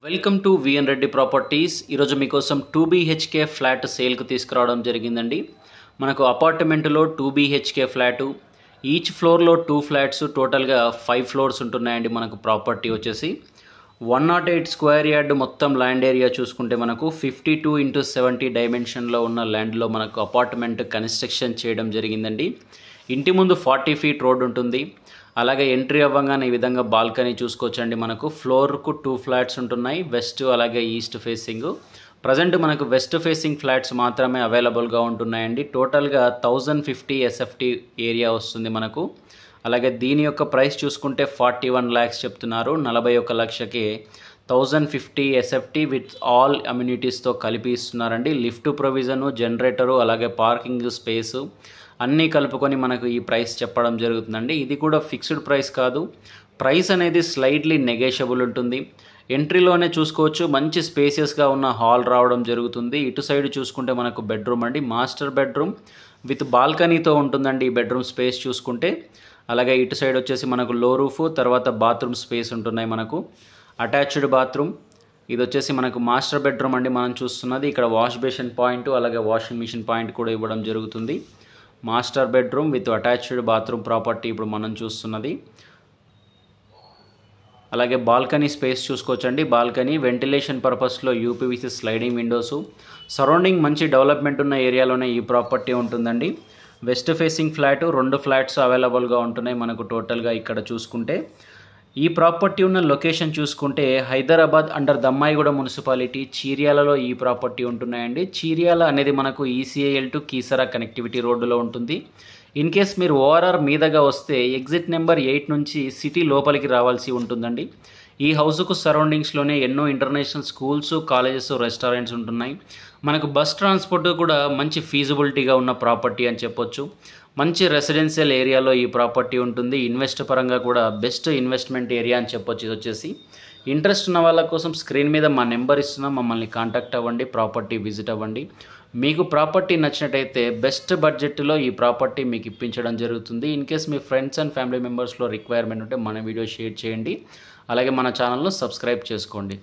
Welcome to VN Reddy properties. ఈరోజు మీకోసం 2 BHK flat సేల్కు తీసుకురావడం జరిగిందండి. మనకు అపార్ట్మెంట్లో 2 BHK ఫ్లాటు, ఈచ్ ఫ్లోర్లో 2 ఫ్లాట్స్, టోటల్గా 5 ఫ్లోర్స్ ఉంటున్నాయండి. మనకు ప్రాపర్టీ వచ్చేసి 108 స్క్వేర్ యార్డ్ మొత్తం ల్యాండ్ ఏరియా చూసుకుంటే మనకు 52x70 డైమెన్షన్లో ఉన్న ల్యాండ్లో మనకు అపార్ట్మెంట్ కన్స్ట్రక్షన్ చేయడం జరిగిందండి. ఇంటి ముందు 40 ఫీట్ రోడ్ ఉంటుంది. అలాగే ఎంట్రీ అవ్వగానే ఈ విధంగా బాల్కనీ చూసుకోవచ్చండి. మనకు ఫ్లోర్కు 2 ఫ్లాట్స్ ఉంటున్నాయి, వెస్ట్ అలాగే ఈస్ట్ ఫేసింగ్. ప్రజెంట్ మనకు వెస్ట్ ఫేసింగ్ ఫ్లాట్స్ మాత్రమే అవైలబుల్గా ఉంటున్నాయండి. టోటల్గా 1050 SFT ఏరియా వస్తుంది మనకు. అలాగే దీని యొక్క ప్రైస్ చూసుకుంటే 41 lakhs చెప్తున్నారు. 41 లక్షకి 1050 SFT విత్ ఆల్ అమ్యూనిటీస్తో కలిపి ఇస్తున్నారండి. లిఫ్ట్ ప్రొవిజను, జనరేటరు, అలాగే పార్కింగ్ స్పేసు అన్నీ కలుపుకొని మనకు ఈ ప్రైస్ చెప్పడం జరుగుతుందండి. ఇది కూడా ఫిక్స్డ్ ప్రైస్ కాదు, ప్రైస్ అనేది స్లైట్లీ నెగోషియబుల్ ఉంటుంది. ఎంట్రీలోనే చూసుకోవచ్చు, మంచి స్పేసియస్గా ఉన్న హాల్ రావడం జరుగుతుంది. ఇటు సైడ్ చూసుకుంటే మనకు బెడ్రూమ్ అండి, మాస్టర్ బెడ్రూమ్ విత్ బాల్కనీతో ఉంటుందండి ఈ బెడ్రూమ్ స్పేస్ చూసుకుంటే. అలాగే ఇటు సైడ్ వచ్చేసి మనకు లో రూఫ్, తర్వాత బాత్రూమ్ స్పేస్ ఉంటున్నాయి మనకు. అటాచ్డ్ బాత్రూమ్, ఇది వచ్చేసి మనకు మాస్టర్ బెడ్రూమ్ అండి మనం చూస్తున్నది. ఇక్కడ వాష్ బేసిన్ పాయింట్, అలాగే వాషింగ్ మిషన్ పాయింట్ కూడా ఇవ్వడం జరుగుతుంది. Master bedroom with attached bathroom property ఇప్పుడు మనం చూస్తున్నది. అలాగే బాల్కనీ స్పేస్ చూసుకోవచ్చండి. బాల్కనీ వెంటిలేషన్ పర్పస్లో యూపీవీసీ స్లైడింగ్ విండోసు. సరౌండింగ్ మంచి డెవలప్మెంట్ ఉన్న ఏరియాలోనే ఈ ప్రాపర్టీ ఉంటుందండి. వెస్ట్ ఫేసింగ్ ఫ్లాట్, 2 ఫ్లాట్స్ అవైలబుల్గా ఉంటున్నాయి మనకు. టోటల్గా ఇక్కడ చూసుకుంటే ఈ ప్రాపర్టీ ఉన్న లొకేషన్ చూసుకుంటే హైదరాబాద్ అండర్ దమ్మాయిగూడ మున్సిపాలిటీ, చీర్యాలలో ఈ ప్రాపర్టీ ఉంటున్నాయండి. చీర్యాల అనేది మనకు ECIL టు కీసరా కనెక్టివిటీ రోడ్డులో ఉంటుంది. ఇన్ కేస్ మీరు ORR మీదగా వస్తే ఎగ్జిట్ నెంబర్ 8 నుంచి సిటీ లోపలికి రావాల్సి ఉంటుందండి. ఈ హౌస్కు సరౌండింగ్స్లోనే ఎన్నో ఇంటర్నేషనల్ స్కూల్స్, కాలేజెస్, రెస్టారెంట్స్ ఉంటున్నాయి. మనకు బస్ ట్రాన్స్పోర్ట్ కూడా మంచి ఫీజిబిలిటీగా ఉన్న ప్రాపర్టీ అని చెప్పొచ్చు. మంచి రెసిడెన్షియల్ ఏరియాలో ఈ ప్రాపర్టీ ఉంటుంది. ఇన్వెస్ట్ పరంగా కూడా బెస్ట్ ఇన్వెస్ట్మెంట్ ఏరియా అని చెప్పొచ్చు. ఇది వచ్చేసి ఇంట్రెస్ట్ ఉన్న వాళ్ళ కోసం స్క్రీన్ మీద మా నెంబర్ ఇస్తున్నాం, మమ్మల్ని కాంటాక్ట్ అవ్వండి, ప్రాపర్టీ విజిట్ అవ్వండి. మీకు ప్రాపర్టీ నచ్చినట్టయితే బెస్ట్ బడ్జెట్లో ఈ ప్రాపర్టీ మీకు ఇప్పించడం జరుగుతుంది. ఇన్ కేస్ మీ ఫ్రెండ్స్ అండ్ ఫ్యామిలీ మెంబర్స్లో రిక్వైర్మెంట్ ఉంటే మన వీడియో షేర్ చేయండి. అలాగే మన ఛానల్ను సబ్స్క్రైబ్ చేసుకోండి.